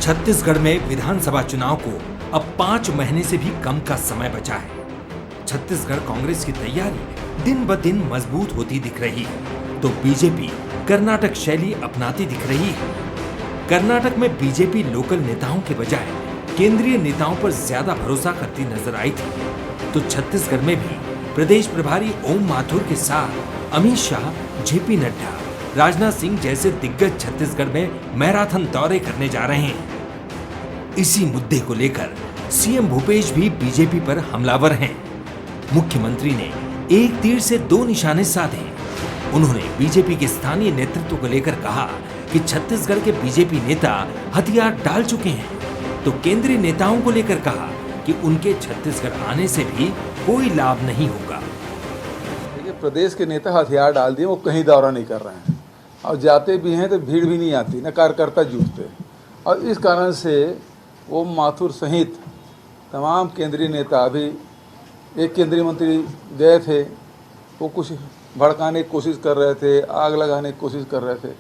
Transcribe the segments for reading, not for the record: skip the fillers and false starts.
छत्तीसगढ़ में विधानसभा चुनाव को अब 5 महीने से भी कम का समय बचा है। छत्तीसगढ़ कांग्रेस की तैयारी दिन ब दिन मजबूत होती दिख रही है, तो बीजेपी कर्नाटक शैली अपनाती दिख रही है। कर्नाटक में बीजेपी लोकल नेताओं के बजाय केंद्रीय नेताओं पर ज्यादा भरोसा करती नजर आई थी, तो छत्तीसगढ़ में भी प्रदेश प्रभारी ओम माथुर के साथ अमित शाह, जेपी नड्डा, राजनाथ सिंह जैसे दिग्गज छत्तीसगढ़ में मैराथन दौरे करने जा रहे हैं। इसी मुद्दे को लेकर सीएम भूपेश भी बीजेपी पर हमलावर हैं। मुख्यमंत्री ने एक तीर से 2 निशाने साधे। उन्होंने बीजेपी के स्थानीय नेतृत्व को लेकर कहा कि छत्तीसगढ़ के बीजेपी नेता हथियार डाल चुके हैं, तो केंद्रीय नेताओं को लेकर कहा कि उनके छत्तीसगढ़ आने से भी कोई लाभ नहीं होगा। देखिए, प्रदेश के नेता हथियार डाल दिए, वो कहीं दौरा नहीं कर रहे हैं और जाते भी हैं तो भीड़ भी नहीं आती, न कार्यकर्ता जुटते, और इस कारण से वो माथुर सहित तमाम केंद्रीय नेता, अभी एक केंद्रीय मंत्री गए थे, वो कुछ भड़काने की कोशिश कर रहे थे, आग लगाने की कोशिश कर रहे थे,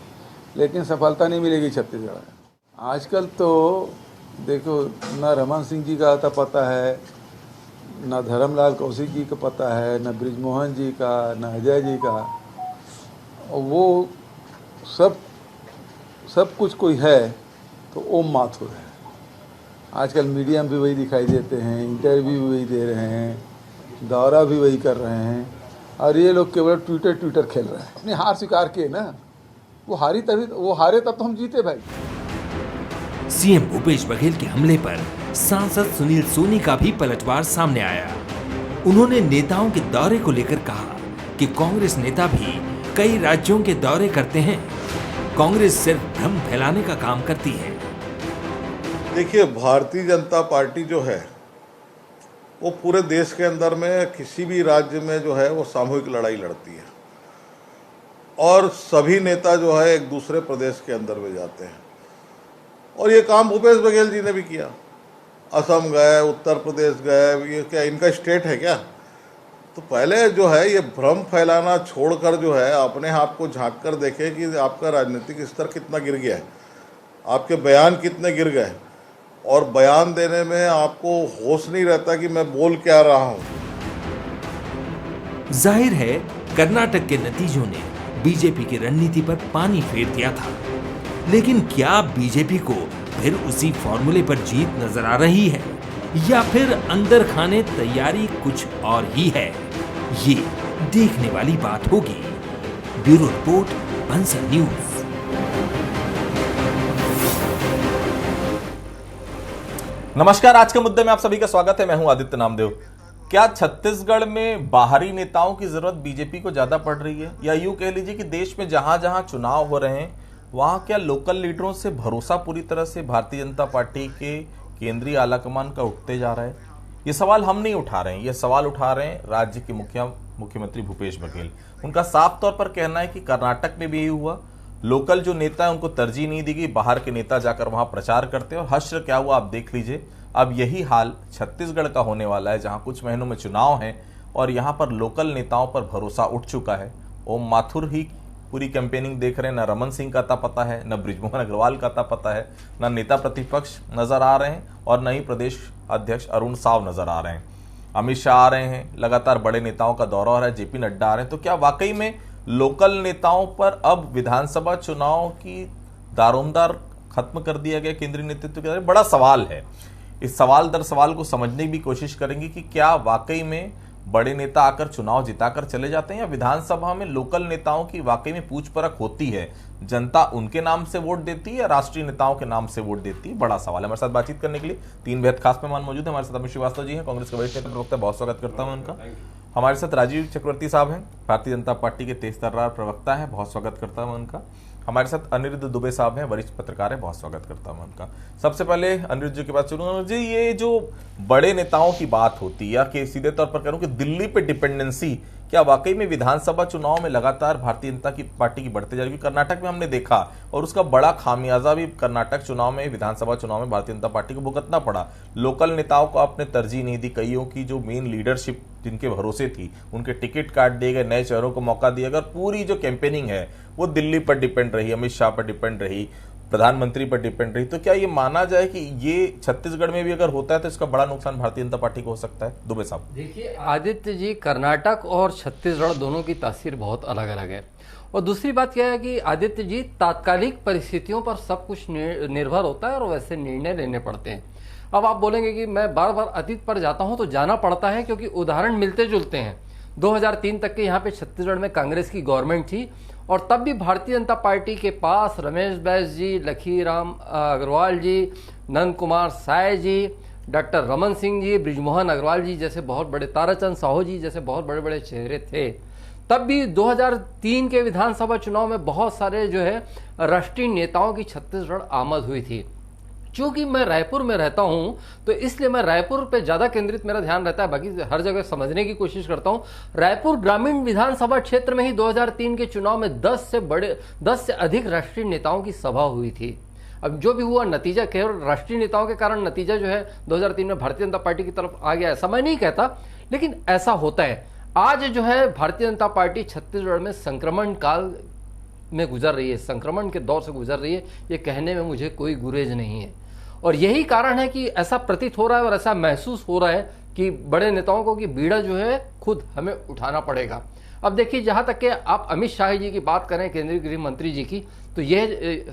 लेकिन सफलता नहीं मिलेगी छत्तीसगढ़ में। आजकल तो देखो, न रमन सिंह जी का आता पता है, न धर्मलाल कौशिक जी का पता है, न बृजमोहन जी का, न अजय जी का, और वो सब कुछ कोई है तो ओम माथुर है। आजकल मीडिया में भी वही दिखाई देते हैं, इंटरव्यू भी वही दे रहे हैं, दौरा भी वही कर रहे हैं, और ये लोग केवल ट्विटर खेल रहे हैं। अपनी हार स्वीकार किए ना, वो हारे तब तो हम जीते भाई। सीएम भूपेश बघेल के हमले पर सांसद सुनील सोनी का भी पलटवार सामने आया। उन्होंने नेताओं के दौरे को लेकर कहा कि कांग्रेस नेता भी कई राज्यों के दौरे करते हैं, कांग्रेस सिर्फ भ्रम फैलाने का काम करती है। देखिए, भारतीय जनता पार्टी जो है वो पूरे देश के अंदर में किसी भी राज्य में जो है वो सामूहिक लड़ाई लड़ती है, और सभी नेता जो है एक दूसरे प्रदेश के अंदर में जाते हैं, और ये काम भूपेश बघेल जी ने भी किया। असम गए, उत्तर प्रदेश गए, ये क्या इनका स्टेट है क्या? तो पहले जो है ये भ्रम फैलाना छोड़कर जो है अपने आप को झांक कर देखें कि आपका राजनीतिक स्तर कितना गिर गया है, आपके बयान कितने गिर गए, और बयान देने में आपको होश नहीं रहता कि मैं बोल क्या रहा हूं। जाहिर है कर्नाटक के नतीजों ने बीजेपी की रणनीति पर पानी फेर दिया था, लेकिन क्या बीजेपी को फिर उसी फॉर्मूले पर जीत नजर आ रही है, या फिर अंदर खाने तैयारी कुछ और ही है? ये देखने वाली बात होगी। Bureau report, Bansal news. नमस्कार, आज के मुद्दे में आप सभी का स्वागत है। मैं हूं आदित्य नामदेव। क्या छत्तीसगढ़ में बाहरी नेताओं की जरूरत बीजेपी को ज्यादा पड़ रही है, या यूं कह लीजिए कि देश में जहां जहां चुनाव हो रहे हैं वहां क्या लोकल लीडरों से भरोसा पूरी तरह से भारतीय जनता पार्टी के केंद्रीय आलाकमान का उठते जा रहा है? ये सवाल हम नहीं उठा रहे हैं, ये सवाल उठा रहे हैं राज्य के मुख्यमंत्री भूपेश बघेल। उनका साफ तौर पर कहना है कि कर्नाटक में भी यही हुआ, लोकल जो नेता है उनको तरजीह नहीं दी गई, बाहर के नेता जाकर वहां प्रचार करते हैं, और हश्र क्या हुआ आप देख लीजिए। अब यही हाल छत्तीसगढ़ का होने वाला है, जहां कुछ महीनों में चुनाव है और यहां पर लोकल नेताओं पर भरोसा उठ चुका है। ओम माथुर ही पूरी कैंपेनिंग देख रहे हैं, न रमन सिंह का अता पता है, न बृजमोहन अग्रवाल का अता पता है, न नेता प्रतिपक्ष नजर आ रहे हैं, और न ही प्रदेश अध्यक्ष अरुण साव नजर आ रहे हैं। अमित शाह आ रहे हैं, लगातार बड़े नेताओं का दौरा हो रहा है, जेपी नड्डा आ रहे हैं। तो क्या वाकई में लोकल नेताओं पर अब विधानसभा चुनाव की दारोमदार खत्म कर दिया गया केंद्रीय नेतृत्व के? बड़ा सवाल है। इस सवाल दर सवाल को समझने की भी कोशिश करेंगे कि क्या वाकई में बड़े नेता आकर चुनाव जिताकर चले जाते हैं, या विधानसभा में लोकल नेताओं की वाकई में पूछ परख होती है, जनता उनके नाम से वोट देती है या राष्ट्रीय नेताओं के नाम से वोट देती है? बड़ा सवाल है। हमारे साथ बातचीत करने के लिए 3 बेहद खास मेहमान मौजूद हैं। हमारे साथ अमित श्रीवास्तव जी हैं, कांग्रेस के वरिष्ठ नेता प्रवक्ता, बहुत स्वागत करता हूं उनका। हमारे साथ राजीव चक्रवर्ती साहब हैं, भारतीय जनता पार्टी के तेज तर्रार प्रवक्ता है, बहुत स्वागत करता हूं उनका। हमारे साथ अनिरुद्ध दुबे साहब हैं, वरिष्ठ पत्रकार है, बहुत स्वागत करता हूं उनका। सबसे पहले अनिरुद्ध जी के पास चलूंगा जी, ये जो बड़े नेताओं की बात होती है, या कि सीधे तौर पर करूं कि दिल्ली पे डिपेंडेंसी, क्या वाकई में विधानसभा चुनाव में लगातार भारतीय जनता की पार्टी की बढ़ते जा रही है? कर्नाटक में हमने देखा, और उसका बड़ा खामियाजा भी कर्नाटक चुनाव में, विधानसभा चुनाव में भारतीय जनता पार्टी को भुगतना पड़ा। लोकल नेताओं को आपने तरजीह नहीं दी, कईयों की जो मेन लीडरशिप जिनके भरोसे थी उनके टिकट काट दिए गए, नए चेहरों को मौका दिया गया। पूरी जो कैंपेनिंग है वो दिल्ली पर डिपेंड रही, अमित शाह पर डिपेंड रही। प्रधानमंत्री पर डिपेंड रही, तो क्या ये माना जाए कि ये छत्तीसगढ़ में भी अगर होता है तो इसका बड़ा नुकसान भारतीय जनता पार्टी को हो सकता है? दुबे साहब देखिए आदित्य जी, कर्नाटक और छत्तीसगढ़ दोनों की तासीर बहुत अलग अलग है। और दूसरी बात क्या है कि आदित्य जी, तात्कालिक परिस्थितियों पर सब कुछ निर्भर होता है और वैसे निर्णय लेने पड़ते हैं। अब आप बोलेंगे कि मैं बार बार अतीत पर जाता हूं, तो जाना पड़ता है क्योंकि उदाहरण मिलते जुलते हैं। 2003 तक के यहाँ पे छत्तीसगढ़ में कांग्रेस की गवर्नमेंट थी और तब भी भारतीय जनता पार्टी के पास रमेश बैस जी, लखीराम अग्रवाल जी, नंद कुमार साय जी, डॉक्टर रमन सिंह जी, बृजमोहन अग्रवाल जी जैसे बहुत बड़े, ताराचंद साहू जी जैसे बहुत बड़े बड़े चेहरे थे। तब भी 2003 के विधानसभा चुनाव में बहुत सारे जो है राष्ट्रीय नेताओं की छत्तीसगढ़ आमद हुई थी। चूंकि मैं रायपुर में रहता हूं तो इसलिए मैं रायपुर पे ज्यादा केंद्रित मेरा ध्यान रहता है, बाकी हर जगह समझने की कोशिश करता हूं। रायपुर ग्रामीण विधानसभा क्षेत्र में ही 2003 के चुनाव में 10 से अधिक राष्ट्रीय नेताओं की सभा हुई थी। अब जो भी हुआ नतीजा, केवल राष्ट्रीय नेताओं के कारण नतीजा जो है 2003 में भारतीय जनता पार्टी की तरफ आ गया है, समय नहीं कहता, लेकिन ऐसा होता है। आज जो है भारतीय जनता पार्टी छत्तीसगढ़ में संक्रमण काल में गुजर रही है, संक्रमण के दौर से गुजर रही है, ये कहने में मुझे कोई गुरेज नहीं है। और यही कारण है कि ऐसा प्रतीत हो रहा है और ऐसा महसूस हो रहा है कि बड़े नेताओं को कि बीड़ा जो है खुद हमें उठाना पड़ेगा। अब देखिए, जहां तक कि आप अमित शाह जी की बात करें, केंद्रीय गृह मंत्री जी की, तो यह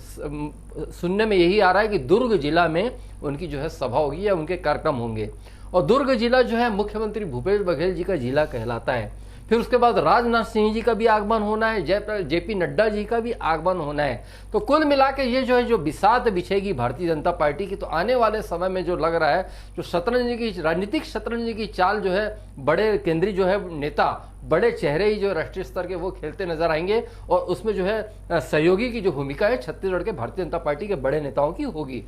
सुनने में यही आ रहा है कि दुर्ग जिला में उनकी जो है सभा होगी या उनके कार्यक्रम होंगे। और दुर्ग जिला जो है मुख्यमंत्री भूपेश बघेल जी का जिला कहलाता है। फिर उसके बाद राजनाथ सिंह जी का भी आगमन होना है, जेपी नड्डा जी का भी आगमन होना है। तो कुल मिला के ये जो है जो बिसात बिछेगी भारतीय जनता पार्टी की, तो आने वाले समय में जो लग रहा है, जो शतरंज की राजनीतिक शतरंज की चाल जो है बड़े केंद्रीय जो है नेता, बड़े चेहरे ही जो राष्ट्रीय स्तर के वो खेलते नजर आएंगे और उसमें जो है सहयोगी की जो भूमिका है छत्तीसगढ़ के भारतीय जनता पार्टी के बड़े नेताओं की होगी।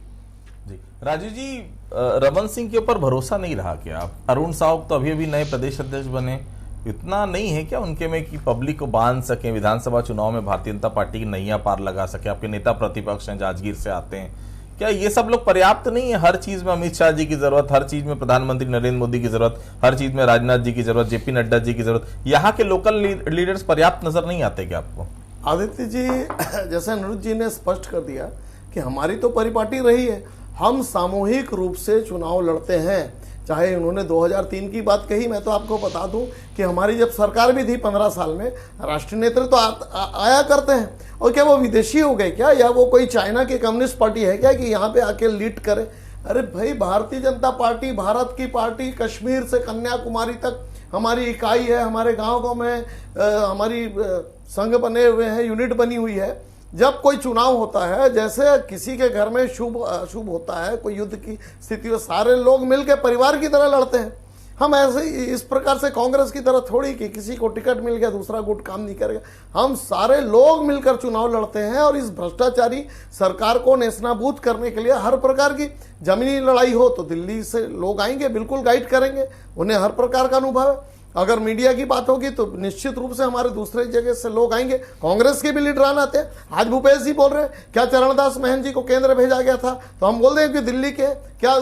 जी राजू जी, रमन सिंह के ऊपर भरोसा नहीं रहा क्या? आप अरुण साहु तो अभी नए प्रदेश अध्यक्ष बने, इतना नहीं है क्या उनके में कि पब्लिक को बांध सके, विधानसभा चुनाव में भारतीय जनता पार्टी की नैया पार लगा सके? आपके नेता प्रतिपक्ष हैं, जांजगीर से आते हैं, क्या ये सब लोग पर्याप्त नहीं है? हर चीज में अमित शाह जी की जरूरत, हर चीज में प्रधानमंत्री नरेंद्र मोदी की जरूरत, हर चीज में राजनाथ जी की जरूरत, जेपी नड्डा जी की जरूरत, यहाँ के लोकल लीडर्स पर्याप्त नजर नहीं आते क्या आपको? आदित्य जी, जैसे अनुरुद्ध जी ने स्पष्ट कर दिया कि हमारी तो परिपाटी रही है, हम सामूहिक रूप से चुनाव लड़ते हैं। चाहे उन्होंने 2003 की बात कही, मैं तो आपको बता दूं कि हमारी जब सरकार भी थी 15 साल में, राष्ट्रीय नेतृत्व तो आया करते हैं। और क्या वो विदेशी हो गए क्या, या वो कोई चाइना की कम्युनिस्ट पार्टी है क्या कि यहाँ पे आके लीड करे? अरे भाई, भारतीय जनता पार्टी भारत की पार्टी, कश्मीर से कन्याकुमारी तक हमारी इकाई है, हमारे गाँव में हमारी संघ बने हुए हैं, यूनिट बनी हुई है। जब कोई चुनाव होता है, जैसे किसी के घर में शुभ अशुभ होता है, कोई युद्ध की स्थिति में सारे लोग मिलकर परिवार की तरह लड़ते हैं। हम ऐसे इस प्रकार से कांग्रेस की तरह थोड़ी कि किसी को टिकट मिल गया दूसरा गुट काम नहीं करेगा। हम सारे लोग मिलकर चुनाव लड़ते हैं और इस भ्रष्टाचारी सरकार को नेस्तनाबूद करने के लिए हर प्रकार की जमीनी लड़ाई हो तो दिल्ली से लोग आएंगे, बिल्कुल गाइड करेंगे, उन्हें हर प्रकार का अनुभव है। अगर मीडिया की बात होगी तो निश्चित रूप से हमारे दूसरे जगह से लोग आएंगे, कांग्रेस के भी लीडरान आते हैं। आज भूपेश जी बोल रहे हैं क्या चरणदास महंत जी को केंद्र भेजा गया था, तो हम बोल दें कि दिल्ली के क्या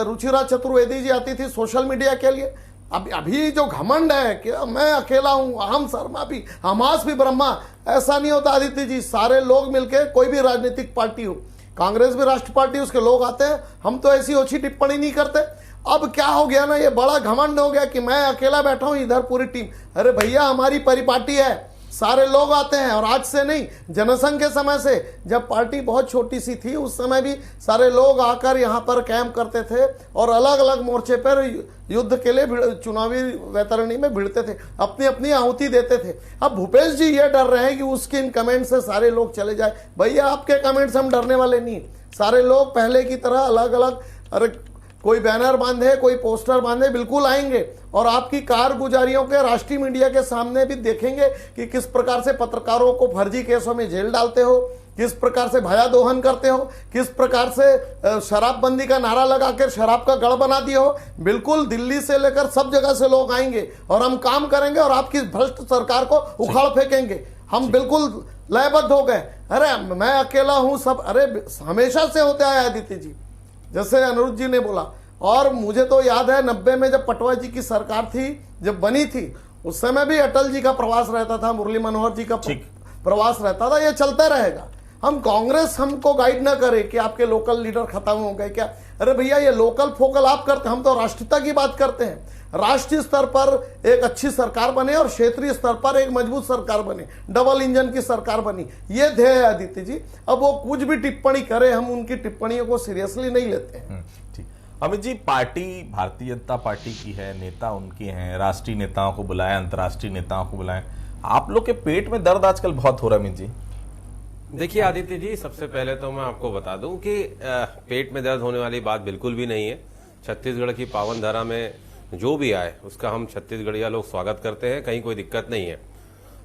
रुचिराज चतुर्वेदी जी आती थी सोशल मीडिया के लिए। अभी जो घमंड है कि मैं अकेला हूं, अहम शर्मा भी, हमास भी ब्रह्मा, ऐसा नहीं होता आदित्य जी। सारे लोग मिलकर, कोई भी राजनीतिक पार्टी हो, कांग्रेस भी राष्ट्र पार्टी, उसके लोग आते हैं। हम तो ऐसी ओछी टिप्पणी नहीं करते। अब क्या हो गया ना, ये बड़ा घमंड हो गया कि मैं अकेला बैठा हूं, इधर पूरी टीम। अरे भैया, हमारी परिपाटी है, सारे लोग आते हैं। और आज से नहीं, जनसंघ के समय से, जब पार्टी बहुत छोटी सी थी, उस समय भी सारे लोग आकर यहाँ पर कैंप करते थे और अलग अलग मोर्चे पर युद्ध के लिए चुनावी वैतरणी में भिड़ते थे, अपनी अपनी आहुति देते थे। अब भूपेश जी ये डर रहे हैं कि उसके इन कमेंट से सारे लोग चले जाए। भैया, आपके कमेंट से हम डरने वाले नहीं। सारे लोग पहले की तरह अलग अलग, अरे कोई बैनर बांधे, कोई पोस्टर बांधे, बिल्कुल आएंगे और आपकी कारगुजारियों के राष्ट्रीय मीडिया के सामने भी देखेंगे कि किस प्रकार से पत्रकारों को फर्जी केसों में जेल डालते हो, किस प्रकार से भया दोहन करते हो, किस प्रकार से शराबबंदी का नारा लगाकर शराब का गढ़ बना दिए हो। बिल्कुल दिल्ली से लेकर सब जगह से लोग आएंगे और हम काम करेंगे और आपकी भ्रष्ट सरकार को उखाड़ फेंकेंगे। हम बिल्कुल लयबद्ध हो गए। अरे मैं अकेला हूं, सब अरे हमेशा से होते आए आदित्य जी, जैसे अनुरुद्ध जी ने बोला। और मुझे तो याद है 90 में जब पटवा जी की सरकार थी, जब बनी थी, उस समय भी अटल जी का प्रवास रहता था, मुरली मनोहर जी का प्रवास रहता था। ये चलता रहेगा। हम कांग्रेस हमको गाइड ना करे कि आपके लोकल लीडर खत्म हो गए क्या। अरे भैया, ये लोकल फोकल आप करते, हम तो राष्ट्रीयता की बात करते हैं। राष्ट्रीय स्तर पर एक अच्छी सरकार बने और क्षेत्रीय स्तर पर एक मजबूत सरकार बने, डबल इंजन की सरकार बनी, ये ध्येय है आदित्य जी। अब वो कुछ भी टिप्पणी करे, हम उनकी टिप्पणियों को सीरियसली नहीं लेते हैं। ठीक। अमित जी, पार्टी भारतीय जनता पार्टी की है, नेता उनके हैं, राष्ट्रीय नेताओं को बुलाएं, अंतर्राष्ट्रीय नेताओं को बुलाएं, आप लोग के पेट में दर्द आजकल बहुत हो रहा है अमित जी। देखिए आदित्य जी, सबसे पहले तो मैं आपको बता दूं कि पेट में दर्द होने वाली बात बिल्कुल भी नहीं है। छत्तीसगढ़ की पावन धरा में जो भी आए उसका हम छत्तीसगढ़िया लोग स्वागत करते हैं, कहीं कोई दिक्कत नहीं है।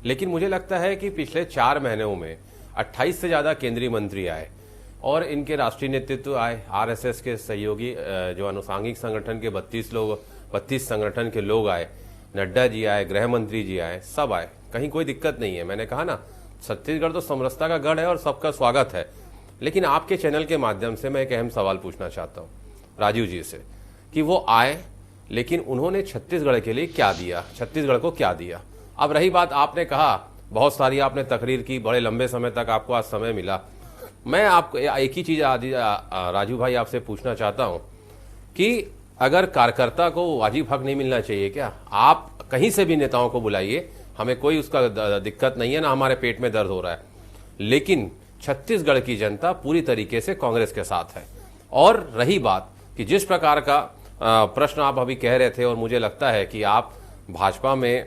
लेकिन मुझे लगता है कि पिछले 4 महीनों में 28 से ज्यादा केंद्रीय मंत्री आए और इनके राष्ट्रीय नेतृत्व आए, आरएसएस के सहयोगी जो अनुसांगिक संगठन के 32 संगठन के लोग आए, नड्डा जी आए, गृह मंत्री जी आए, सब आए, कहीं कोई दिक्कत नहीं है। मैंने कहा ना, छत्तीसगढ़ तो समरसता का गढ़ है और सबका स्वागत है। लेकिन आपके चैनल के माध्यम से मैं एक अहम सवाल पूछना चाहता हूँ राजीव जी से कि वो आए लेकिन उन्होंने छत्तीसगढ़ के लिए क्या दिया, छत्तीसगढ़ को क्या दिया। अब रही बात, आपने कहा बहुत सारी आपने तकरीर की, बड़े लंबे समय तक आपको आज समय मिला। मैं आपको एक ही चीज राजू भाई आपसे पूछना चाहता हूं कि अगर कार्यकर्ता को वाजिब हक नहीं मिलना चाहिए क्या? आप कहीं से भी नेताओं को बुलाइए, हमें कोई उसका दिक्कत नहीं है, ना हमारे पेट में दर्द हो रहा है। लेकिन छत्तीसगढ़ की जनता पूरी तरीके से कांग्रेस के साथ है। और रही बात कि जिस प्रकार का प्रश्न आप अभी कह रहे थे, और मुझे लगता है कि आप भाजपा में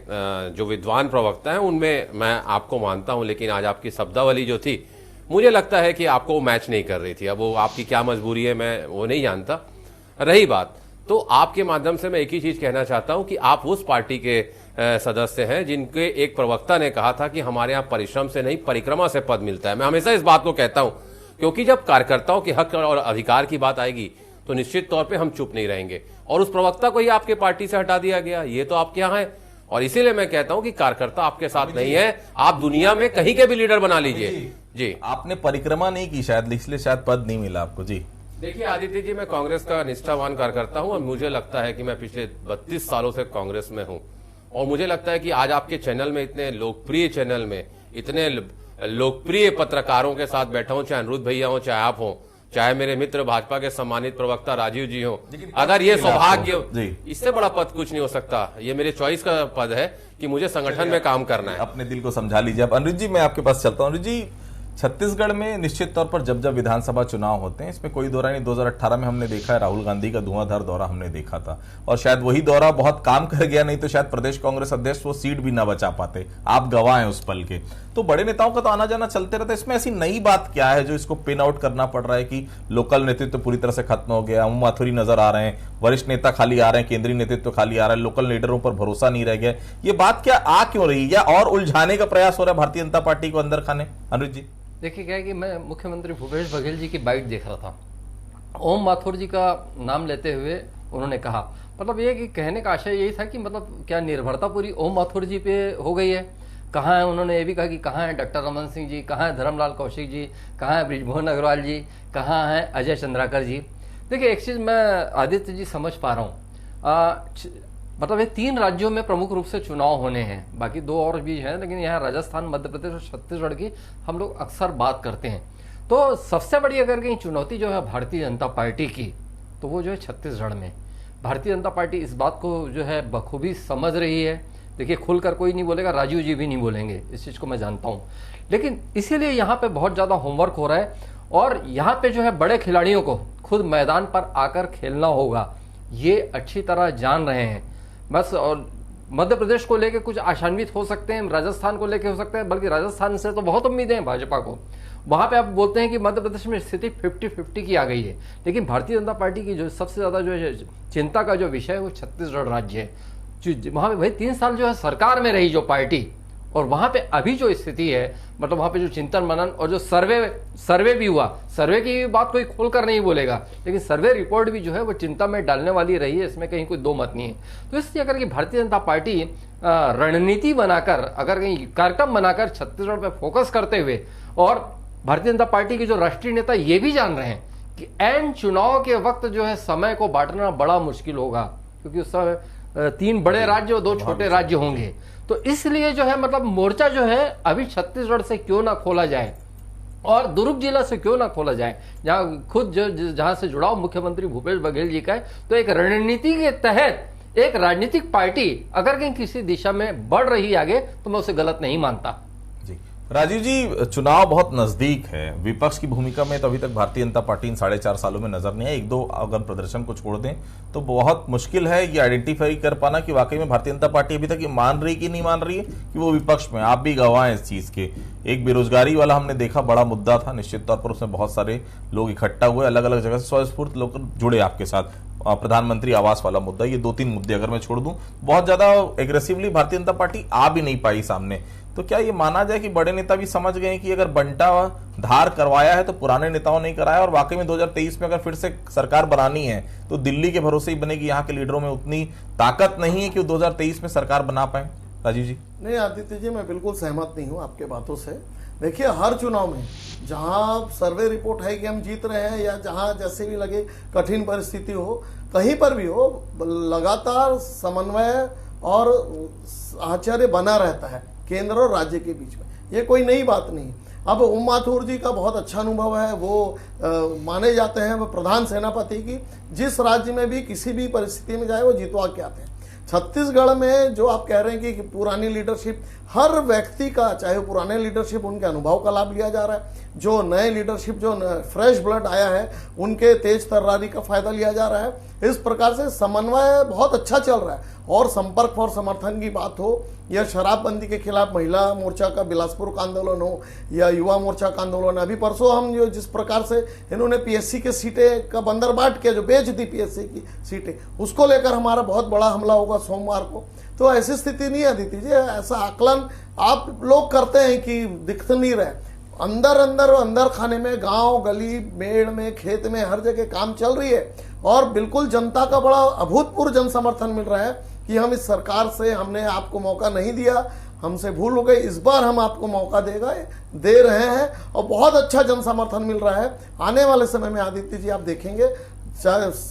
जो विद्वान प्रवक्ता हैं उनमें मैं आपको मानता हूं, लेकिन आज आपकी शब्दावली जो थी मुझे लगता है कि आपको मैच नहीं कर रही थी। अब वो आपकी क्या मजबूरी है मैं वो नहीं जानता। रही बात, तो आपके माध्यम से मैं एक ही चीज कहना चाहता हूं कि आप उस पार्टी के सदस्य हैं जिनके एक प्रवक्ता ने कहा था कि हमारे यहाँ परिश्रम से नहीं परिक्रमा से पद मिलता है। मैं हमेशा इस बात को कहता हूं क्योंकि जब कार्यकर्ताओं के हक और अधिकार की बात आएगी तो निश्चित तौर पे हम चुप नहीं रहेंगे। और उस प्रवक्ता को ही आपके पार्टी से हटा दिया गया, ये तो आपके यहाँ है। और इसीलिए मैं कहता हूं कि कार्यकर्ता आपके साथ नहीं है, आप दुनिया में कहीं के भी लीडर बना लीजिए। जी, आपने परिक्रमा नहीं की शायद, इसलिए शायद पद नहीं मिला आपको। जी देखिए आदित्य जी, मैं कांग्रेस का निष्ठावान कार्यकर्ता हूं और मुझे लगता है कि मैं पिछले 32 सालों से कांग्रेस में हूं। और मुझे लगता है कि आज आपके चैनल में, इतने लोकप्रिय चैनल में, इतने लोकप्रिय पत्रकारों के साथ बैठा हूं, चाहे अनिरुद्ध भैया हो, चाहे आप हो, चाहे मेरे मित्र भाजपा के सम्मानित प्रवक्ता राजीव जी हो, अगर ये सौभाग्य, इससे बड़ा पद कुछ नहीं हो सकता। ये मेरे चॉइस का पद है कि मुझे संगठन में काम करना है। अपने दिल को समझा लीजिए। अब अनिरुद्ध जी, मैं आपके पास चलता हूं। अनिरुद्ध जी, छत्तीसगढ़ में निश्चित तौर पर जब जब विधानसभा चुनाव होते हैं, इसमें कोई दो राय नहीं, 2018 में हमने देखा है राहुल गांधी का धुआंधार दौरा हमने देखा था, और शायद वही दौरा बहुत काम कर गया, नहीं तो शायद प्रदेश कांग्रेस अध्यक्ष वो सीट भी ना बचा पाते। आप गवाह हैं उस पल के। तो बड़े नेताओं का तो आना जाना चलते रहता है, इसमें ऐसी नई बात क्या है जो इसको पिन आउट करना पड़ रहा है कि लोकल नेतृत्व पूरी तरह से खत्म हो गया, माथुरी नजर आ रहे हैं, वरिष्ठ नेता खाली आ रहे हैं, केंद्रीय नेतृत्व खाली आ रहा है, लोकल लीडरों पर भरोसा नहीं रह गया? ये बात क्या आ क्यों रही है, या और उलझाने का प्रयास हो रहा है भारतीय जनता पार्टी को अंदर खाने? अनिरुद्ध जी, देखिए क्या है कि मैं मुख्यमंत्री भूपेश बघेल जी की बाइट देख रहा था। ओम माथुर जी का नाम लेते हुए उन्होंने कहा, मतलब ये कि कहने का आशय यही था कि मतलब क्या निर्भरता पूरी ओम माथुर जी पे हो गई है? कहाँ है, उन्होंने ये भी कहा कि कहाँ है डॉक्टर रमन सिंह जी, कहाँ है धर्मलाल कौशिक जी, कहाँ है बृजमोहन अग्रवाल जी, कहाँ है अजय चंद्राकर जी। देखिए एक चीज मैं आदित्य जी समझ पा रहा हूँ, मतलब ये 3 राज्यों में प्रमुख रूप से चुनाव होने हैं, बाकी 2 और भी हैं, लेकिन यहाँ राजस्थान, मध्य प्रदेश और छत्तीसगढ़ की हम लोग अक्सर बात करते हैं। तो सबसे बड़ी अगर कहीं चुनौती जो है भारतीय जनता पार्टी की, तो वो जो है छत्तीसगढ़ में। भारतीय जनता पार्टी इस बात को जो है बखूबी समझ रही है। देखिए खुलकर कोई नहीं बोलेगा, राजीव जी भी नहीं बोलेंगे, इस चीज को मैं जानता हूँ, लेकिन इसीलिए यहाँ पे बहुत ज्यादा होमवर्क हो रहा है और यहाँ पे जो है बड़े खिलाड़ियों को खुद मैदान पर आकर खेलना होगा, ये अच्छी तरह जान रहे हैं बस। और मध्य प्रदेश को लेकर कुछ आशान्वित हो सकते हैं, राजस्थान को लेकर हो सकते हैं, बल्कि राजस्थान से तो बहुत उम्मीदें हैं भाजपा को। वहां पे आप बोलते हैं कि मध्य प्रदेश में स्थिति 50-50 की आ गई है, लेकिन भारतीय जनता पार्टी की जो सबसे ज्यादा जो है चिंता का जो विषय है वो छत्तीसगढ़ राज्य है। वहां पे भाई 3 साल जो है सरकार में रही जो पार्टी, और वहां पे अभी जो स्थिति है, मतलब वहां पे जो चिंतन मनन और जो सर्वे भी हुआ, सर्वे की बात कोई खोलकर नहीं बोलेगा, लेकिन सर्वे रिपोर्ट भी जो है वो चिंता में डालने वाली रही है, इसमें कहीं कोई दो मत नहीं है। तो इसलिए अगर कि भारतीय जनता पार्टी रणनीति बनाकर, अगर कहीं कार्यक्रम बनाकर छत्तीसगढ़ पे फोकस करते हुए, और भारतीय जनता पार्टी के जो राष्ट्रीय नेता ये भी जान रहे हैं कि एन चुनाव के वक्त जो है समय को बांटना बड़ा मुश्किल होगा, क्योंकि उस समय 3 बड़े राज्य और 2 छोटे राज्य होंगे। तो इसलिए जो है मतलब मोर्चा जो है अभी छत्तीसगढ़ से क्यों ना खोला जाए, और दुर्ग जिला से क्यों ना खोला जाए, जहां खुद जहां से जुड़ाव मुख्यमंत्री भूपेश बघेल जी का है। तो एक रणनीति के तहत एक राजनीतिक पार्टी अगर कहीं किसी दिशा में बढ़ रही आगे तो मैं उसे गलत नहीं मानता। जी राजीव जी, चुनाव बहुत नजदीक है, विपक्ष की भूमिका में तो अभी तक भारतीय जनता पार्टी इन 4.5 सालों में नजर नहीं है। एक दो अगर प्रदर्शन को छोड़ दें तो बहुत मुश्किल है ये आइडेंटिफाई कर पाना कि वाकई में भारतीय जनता पार्टी अभी तक ये मान रही कि नहीं मान रही है कि वो विपक्ष में। आप भी गवाह हैं इस चीज के। एक बेरोजगारी वाला हमने देखा बड़ा मुद्दा था, निश्चित तौर पर उसमें बहुत सारे लोग इकट्ठा हुए, अलग अलग जगह से स्वस्फूर्त लोग जुड़े आपके साथ। प्रधानमंत्री आवास वाला मुद्दा, ये 2-3 मुद्दे अगर मैं छोड़ दूं, बहुत ज्यादा एग्रेसिवली भारतीय जनता पार्टी आ भी नहीं पाई सामने। तो क्या ये माना जाए कि बड़े नेता भी समझ गए कि अगर बंटा धार करवाया है तो पुराने नेताओं ने कराया, और वाकई में 2023 में अगर फिर से सरकार बनानी है तो दिल्ली के भरोसे ही बनेगी, यहाँ के लीडरों में उतनी ताकत नहीं है कि वो 2023 में सरकार बना पाए? राजीव जी। नहीं आदित्य जी, मैं बिल्कुल सहमत नहीं हूँ आपके बातों से। देखिए, हर चुनाव में जहां सर्वे रिपोर्ट है कि हम जीत रहे हैं या जहां जैसे भी लगे कठिन परिस्थिति हो, कहीं पर भी हो, लगातार समन्वय और आचार्य बना रहता है केंद्र और राज्य के बीच में। ये कोई नई बात नहीं। अब ओम माथुर जी का बहुत अच्छा अनुभव है, वो माने जाते हैं वो प्रधान सेनापति की, जिस राज्य में भी किसी भी परिस्थिति में जाए वो जितवा के आते हैं। छत्तीसगढ़ में जो आप कह रहे हैं कि पुरानी लीडरशिप, हर व्यक्ति का, चाहे पुराने लीडरशिप, उनके अनुभव का लाभ लिया जा रहा है, जो नए लीडरशिप, जो फ्रेश ब्लड आया है, उनके तेज तर्रारी का फायदा लिया जा रहा है। इस प्रकार से समन्वय बहुत अच्छा चल रहा है। और संपर्क फॉर समर्थन की बात हो या शराबबंदी के खिलाफ महिला मोर्चा का बिलासपुर का आंदोलन हो या युवा मोर्चा का आंदोलन, अभी परसों हम जो जिस प्रकार से इन्होंने पीएससी के सीटें का बंदरबाट किया, जो बेच दी पीएससी की सीटें, उसको लेकर हमारा बहुत बड़ा हमला होगा सोमवार को। तो ऐसी स्थिति नहीं है दीदी जी, ऐसा आकलन आप लोग करते हैं कि दिख नहीं रहे। अंदर खाने में, गांव गली मेड़ में, खेत में, हर जगह काम चल रही है और बिल्कुल जनता का बड़ा अभूतपूर्व जन समर्थन मिल रहा है कि हम इस सरकार से, हमने आपको मौका नहीं दिया, हमसे भूल हो गई, इस बार हम आपको मौका दे रहे हैं और बहुत अच्छा जन समर्थन मिल रहा है। आने वाले समय में आदित्य जी आप देखेंगे,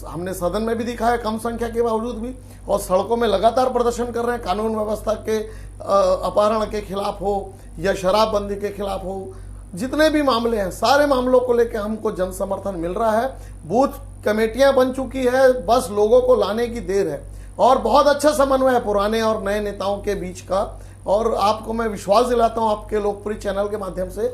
हमने सदन में भी दिखा है कम संख्या के बावजूद भी, और सड़कों में लगातार प्रदर्शन कर रहे हैं, कानून व्यवस्था के अपहरण के खिलाफ हो या शराबबंदी के खिलाफ हो, जितने भी मामले हैं सारे मामलों को लेकर हमको जन समर्थन मिल रहा है। बूथ कमेटियां बन चुकी है, बस लोगों को लाने की देर है और बहुत अच्छा समन्वय है पुराने और नए नेताओं के बीच का। और आपको मैं विश्वास दिलाता हूं आपके लोकप्रिय चैनल के माध्यम से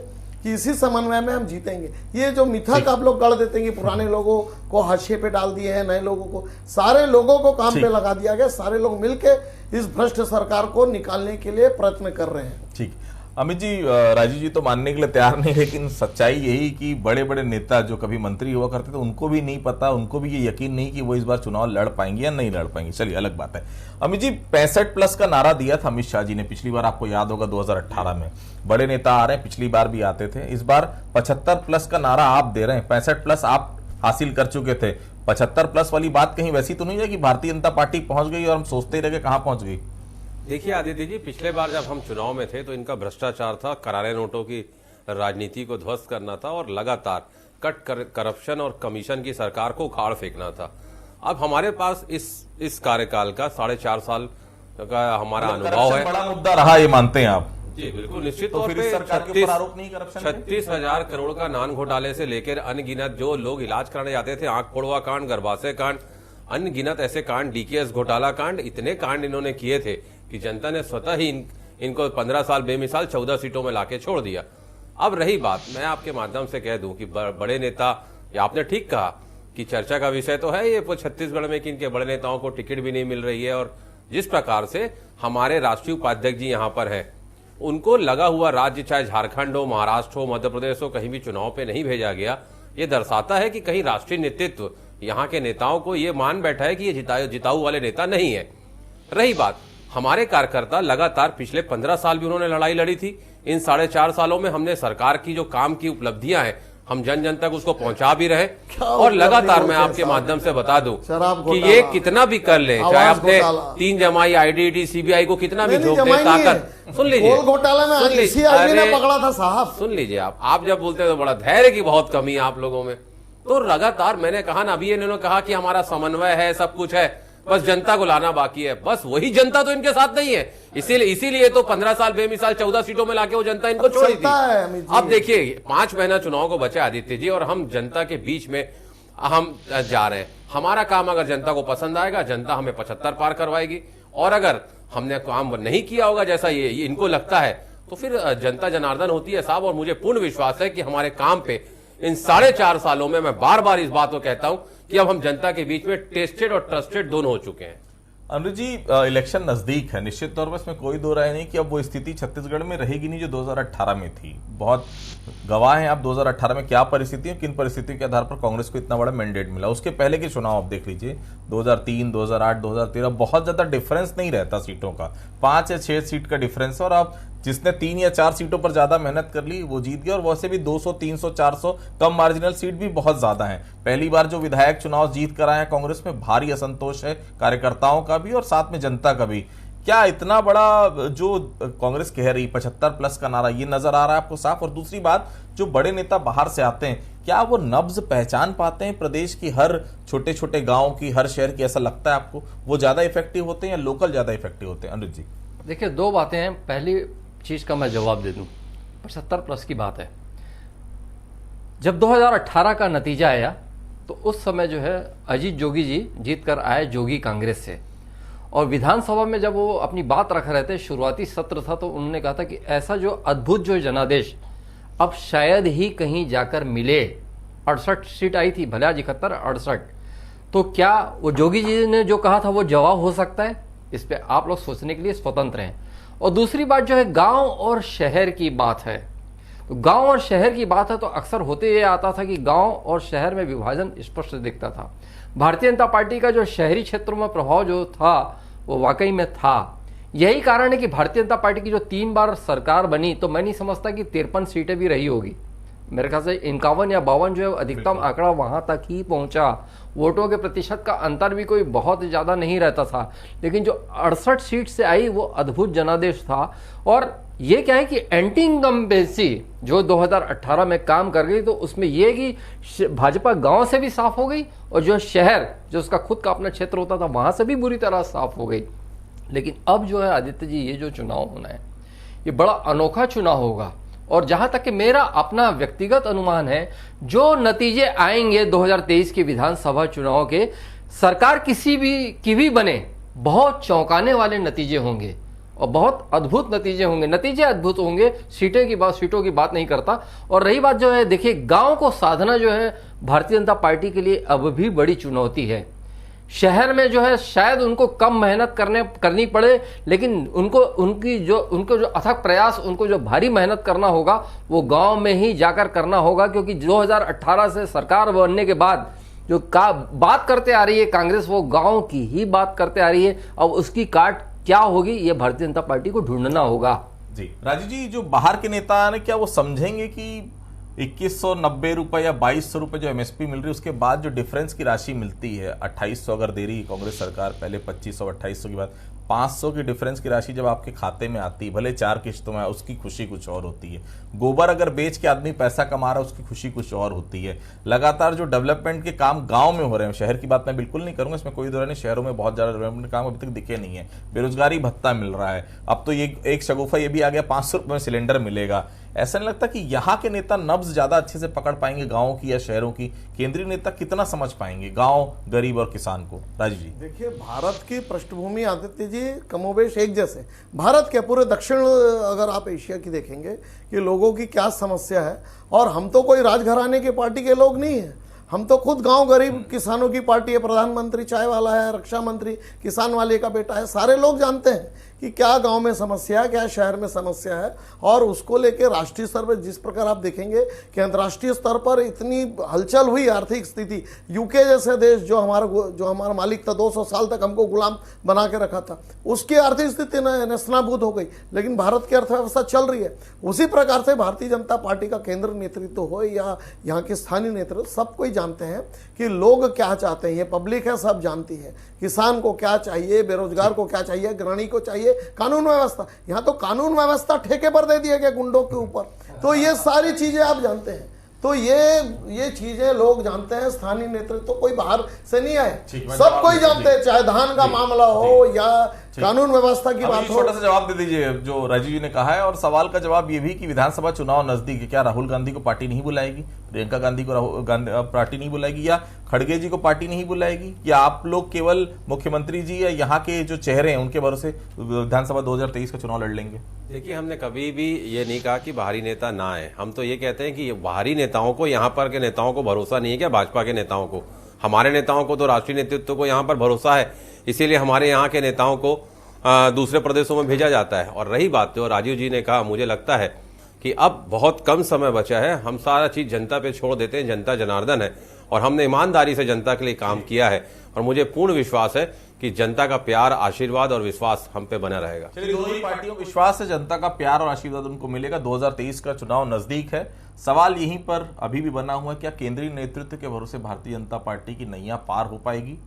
कि इसी समन्वय में हम जीतेंगे। ये जो मिथक आप लोग गढ़ देते हैं कि पुराने लोगों को हाशिए पे डाल दिए हैं, नए लोगों को, सारे लोगों को काम पे लगा दिया गया, सारे लोग मिलके इस भ्रष्ट सरकार को निकालने के लिए प्रयत्न कर रहे हैं। ठीक, अमित जी, राजीव जी तो मानने के लिए तैयार नहीं, लेकिन सच्चाई यही कि बड़े बड़े नेता जो कभी मंत्री हुआ करते थे उनको भी नहीं पता, उनको भी ये यकीन नहीं कि वो इस बार चुनाव लड़ पाएंगे या नहीं लड़ पाएंगे। चलिए अलग बात है। अमित जी, 65+ का नारा दिया था अमित शाह जी ने पिछली बार, आपको याद होगा 2018 में। बड़े नेता आ रहे हैं, पिछली बार भी आते थे, इस बार 75+ का नारा आप दे रहे हैं। 65+ आप हासिल कर चुके थे, 75+ वाली बात कहीं वैसी तो नहीं है कि भारतीय जनता पार्टी पहुंच गई और हम सोचते रह गए कहां पहुंच गई? देखिए आदित्य जी, पिछले बार जब हम चुनाव में थे तो इनका भ्रष्टाचार था, करारे नोटों की राजनीति को ध्वस्त करना था और लगातार करप्शन और कमीशन की सरकार को उखाड़ फेंकना था। अब हमारे पास इस कार्यकाल का 4.5 साल का हमारा अनुभव है। बड़ा मुद्दा रहा, ये मानते हैं आप? जी बिल्कुल, निश्चित तो तौर फिर पे सरकार के ऊपर आरोप नहीं करप्शन? 36,000 करोड़ का नान घोटाले से लेकर अनगिनत जो लोग इलाज कराने जाते थे, आंख फोड़वा कांड, गर्भाशय कांड, अनगिनत ऐसे कांड, डीकेएस घोटाला कांड, इतने कांड इन्होंने किए थे कि जनता ने स्वतः ही इनको 15 साल बेमिसाल 14 सीटों में लाके छोड़ दिया। अब रही बात, मैं आपके माध्यम से कह दूं कि बड़े नेता, या आपने ठीक कहा कि चर्चा का विषय तो है ये छत्तीसगढ़ में कि इनके बड़े नेताओं को टिकट भी नहीं मिल रही है, और जिस प्रकार से हमारे राष्ट्रीय उपाध्यक्ष जी यहाँ पर है, उनको लगा हुआ राज्य चाहे झारखंड हो, महाराष्ट्र हो, मध्य प्रदेश हो, कहीं भी चुनाव पे नहीं भेजा गया, ये दर्शाता है कि कहीं राष्ट्रीय नेतृत्व यहाँ के नेताओं को ये मान बैठा है कि ये जिताऊ वाले नेता नहीं है। रही बात, हमारे कार्यकर्ता लगातार पिछले 15 साल भी उन्होंने लड़ाई लड़ी थी। इन 4.5 सालों में हमने सरकार की जो काम की उपलब्धियां हैं, हम जन जन तक उसको पहुंचा भी रहे, और लगातार मैं आपके माध्यम से बता दूं कि ये कितना भी कर ले, चाहे अपने 3 जमाई आईडीटी सीबीआई को कितना भी झोंक दे ताकत, सुन लीजिए, घोटाला में पकड़ा था साहब, सुन लीजिए, आप जब बोलते हैं तो बड़ा धैर्य की बहुत कमी है आप लोगों में। तो लगातार मैंने कहा ना, अभी इन्होंने कहा कि हमारा समन्वय है, सब कुछ है, बस जनता को लाना बाकी है। बस वही जनता तो इनके साथ नहीं है, इसीलिए तो 15 साल बेमिसाल 14 सीटों में लाके वो जनता इनको छोड़ी थी। अब देखिए 5 महीना चुनाव को बचा आदित्य जी, और हम जनता के बीच में हम जा रहे हैं। हमारा काम अगर जनता को पसंद आएगा, जनता हमें 75 पार करवाएगी, और अगर हमने काम नहीं किया होगा जैसा ये इनको लगता है, तो फिर जनता जनार्दन होती है साहब। और मुझे पूर्ण विश्वास है कि हमारे काम पे इन 4.5 सालों में, मैं बार बार इस बात को कहता हूं कि अब हम जनता के बीच में टेस्टेड और ट्रस्टेड दोनों हो चुके हैं। अनुज जी, इलेक्शन नजदीक है, निश्चित तौर पर इसमें कोई दो राय नहीं कि अब वो स्थिति छत्तीसगढ़ में रहेगी नहीं जो 2018 में थी। बहुत गवाह हैं आप 2018 में क्या परिस्थिति है, किन परिस्थितियों के आधार पर कांग्रेस को इतना बड़ा मैंडेट मिला। उसके पहले के चुनाव आप देख लीजिए, 2003, 2008, 2013, बहुत ज्यादा डिफरेंस नहीं रहता सीटों का, 5 या 6 सीट का डिफरेंस, और आप जिसने 3 या 4 सीटों पर ज्यादा मेहनत कर ली वो जीत गया। और वैसे भी 200, 300, 400 कम मार्जिनल सीट भी बहुत ज्यादा हैं। पहली बार जो विधायक चुनाव जीत कर आए हैं कांग्रेस में, भारी असंतोष है कार्यकर्ताओं का भी और साथ में जनता का भी। क्या इतना बड़ा जो कांग्रेस कह रही 75+ का नारा, ये नजर आ रहा है आपको साफ? और दूसरी बात, जो बड़े नेता बाहर से आते हैं, क्या वो नब्ज पहचान पाते हैं प्रदेश की हर छोटे छोटे गांव की, हर शहर की? ऐसा लगता है आपको वो ज्यादा इफेक्टिव होते हैं या लोकल ज्यादा इफेक्टिव होते हैं? अनुज जी देखिए, 2 बातें हैं। पहली चीज का मैं जवाब दे दूं, 75+ की बात है। जब 2018 का नतीजा आया तो उस समय जो है अजीत जोगी जी जीत कर आए जोगी कांग्रेस से, और विधानसभा में जब वो अपनी बात रख रहे थे, शुरुआती सत्र था, तो उन्होंने कहा था कि ऐसा जो अद्भुत जो जनादेश अब शायद ही कहीं जाकर मिले। 68 सीट आई थी, भले आज 71, 68। तो क्या वो जोगी जी ने जो कहा था वो जवाब हो सकता है? इस पे आप लोग सोचने के लिए स्वतंत्र हैं। और दूसरी बात जो है गांव और शहर की बात है, तो गांव और शहर की बात है तो अक्सर होते ये आता था कि गांव और शहर में विभाजन स्पष्ट दिखता था। भारतीय जनता पार्टी का जो शहरी क्षेत्रों में प्रभाव जो था वो वाकई में था। यही कारण है कि भारतीय जनता पार्टी की जो 3 बार सरकार बनी, तो मैं नहीं समझता कि 53 सीटें भी रही होगी। मेरे ख्याल से 51 या 52 जो है अधिकतम आंकड़ा वहां तक ही पहुंचा। वोटों के प्रतिशत का अंतर भी कोई बहुत ज्यादा नहीं रहता था, लेकिन जो 68 सीट से आई वो अद्भुत जनादेश था। और ये क्या है कि एंटी इनकम्बेंसी जो 2018 में काम कर गई, तो उसमें ये कि भाजपा गांव से भी साफ हो गई, और जो शहर जो उसका खुद का अपना क्षेत्र होता था वहां से भी बुरी तरह साफ हो गई। लेकिन अब जो है आदित्य जी, ये जो चुनाव होना है ये बड़ा अनोखा चुनाव होगा। और जहां तक कि मेरा अपना व्यक्तिगत अनुमान है, जो नतीजे आएंगे 2023 के विधानसभा चुनाव के, सरकार किसी भी बने, बहुत चौंकाने वाले नतीजे होंगे और बहुत अद्भुत नतीजे होंगे। नतीजे अद्भुत होंगे, सीटों की बात नहीं करता। और रही बात जो है, देखिए गांव को साधना जो है भारतीय जनता पार्टी के लिए अब भी बड़ी चुनौती है। शहर में जो है शायद उनको कम मेहनत करनी पड़े, लेकिन उनको जो अथक प्रयास, उनको जो भारी मेहनत करना होगा वो गांव में ही जाकर करना होगा। क्योंकि 2018 से सरकार बनने के बाद जो बात करते आ रही है कांग्रेस, वो गांव की ही बात करते आ रही है। अब उसकी काट क्या होगी ये भारतीय जनता पार्टी को ढूंढना होगा। जी राजीव जी, जो बाहर के नेता ने क्या वो समझेंगे कि 2190 रुपए या 2200 रुपए जो एमएसपी मिल रही है, उसके बाद जो डिफरेंस की राशि मिलती है 2800 अगर दे रही कांग्रेस सरकार, पहले 2500 2800 की बात, 500 की डिफरेंस की राशि जब आपके खाते में आती है, भले 4 किश्तों में, उसकी खुशी कुछ और होती है। गोबर अगर बेच के आदमी पैसा कमा रहा है, उसकी खुशी कुछ और होती है। लगातार जो डेवलपमेंट के काम गांव में हो रहे हैं, शहर की बात मैं बिल्कुल नहीं करूंगा, इसमें कोई दौर नहीं, शहरों में बहुत ज्यादा डेवलपमेंट काम अभी तक दिखे नहीं है। बेरोजगारी भत्ता मिल रहा है, अब तो ये एक शगुफा ये भी आ गया 500 रुपए में सिलेंडर मिलेगा। ऐसा नहीं लगता कि यहाँ के नेता नब्ज ज्यादा अच्छे से पकड़ पाएंगे गाँव की या शहरों की? केंद्रीय नेता कितना समझ पाएंगे गाँव, गरीब और किसान को? राजीव जी देखिए, भारत की पृष्ठभूमि आदित्य जी कमोबेश एक जैसे, भारत के पूरे दक्षिण अगर आप एशिया की देखेंगे कि लोगों की क्या समस्या है, और हम तो कोई राजघराने की पार्टी के लोग नहीं है, हम तो खुद गांव गरीब किसानों की पार्टी है। प्रधानमंत्री चाय वाला है, रक्षा मंत्री किसान वाले का बेटा है। सारे लोग जानते हैं कि क्या गांव में समस्या है, क्या शहर में समस्या है, और उसको लेके राष्ट्रीय स्तर पर जिस प्रकार आप देखेंगे कि अंतर्राष्ट्रीय स्तर पर इतनी हलचल हुई, आर्थिक स्थिति, यूके जैसे देश जो हमारा मालिक था, 200 साल तक हमको गुलाम बना के रखा था, उसकी आर्थिक स्थिति नेस्तनाबूद हो गई, लेकिन भारत की अर्थव्यवस्था चल रही है। उसी प्रकार से भारतीय जनता पार्टी का केंद्र नेतृत्व हो या यहाँ के स्थानीय नेतृत्व, सब कोई जानते हैं कि लोग क्या चाहते हैं। ये पब्लिक है, सब जानती है किसान को क्या चाहिए, बेरोजगार को क्या चाहिए, गृहिणी को चाहिए, कानून व्यवस्था। यहाँ तो कानून व्यवस्था ठेके पर दे दिया गया गुंडों के ऊपर। तो ये सारी चीजें आप जानते हैं। तो ये चीजें लोग जानते हैं। स्थानीय नेतृत्व तो कोई बाहर से नहीं आए, ठीक, मैं सब जवाब कोई दे जानते हैं, चाहे धान का मामला हो या कानून व्यवस्था की अब बात ये हो। छोटा सा जवाब दे दीजिए जो राजीव जी ने कहा है, और सवाल का जवाब ये भी कि विधानसभा चुनाव नजदीक है, क्या राहुल गांधी को पार्टी नहीं बुलाएगी, प्रियंका गांधी को पार्टी नहीं बुलाएगी, या खड़गे जी को पार्टी नहीं बुलाएगी, या आप लोग केवल मुख्यमंत्री जी या यहाँ के जो चेहरे हैं उनके भरोसे विधानसभा 2023 का चुनाव लड़ लेंगे? देखिए, हमने कभी भी ये नहीं कहा कि बाहरी नेता ना आए। हम तो ये कहते हैं कि बाहरी नेताओं को, यहाँ पर के नेताओं को भरोसा नहीं है क्या? भाजपा के नेताओं को, हमारे नेताओं को तो राष्ट्रीय नेतृत्व को यहाँ पर भरोसा है, इसीलिए हमारे यहाँ के नेताओं को दूसरे प्रदेशों में भेजा जाता है। और रही बात जो राजीव जी ने कहा, मुझे लगता है कि अब बहुत कम समय बचा है, हम सारा चीज जनता पे छोड़ देते हैं। जनता जनार्दन है और हमने ईमानदारी से जनता के लिए काम किया है, और मुझे पूर्ण विश्वास है कि जनता का प्यार, आशीर्वाद और विश्वास हम पे बना रहेगा। चलिए, दोनों ही पार्टियों को विश्वास है, जनता का प्यार और आशीर्वाद उनको मिलेगा। 2023 का चुनाव नजदीक है, सवाल यहीं पर अभी भी बना हुआ है, क्या केंद्रीय नेतृत्व के भरोसे भारतीय जनता पार्टी की नैया पार हो पाएगी?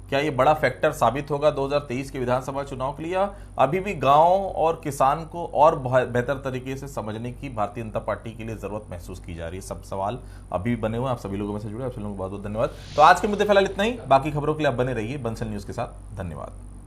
क्या ये बड़ा फैक्टर साबित होगा 2023 के विधानसभा चुनाव के लिए? अभी भी गांव और किसान को और बेहतर तरीके से समझने की भारतीय जनता पार्टी के लिए जरूरत महसूस की जा रही है? सब सवाल अभी भी बने हुए हैं। आप सभी लोगों में से जुड़े, आप सभी लोगों को बहुत बहुत धन्यवाद। तो आज के मुद्दे फिलहाल इतना ही, बाकी खबरों के लिए आप बने रहिए बंसल न्यूज के साथ। धन्यवाद।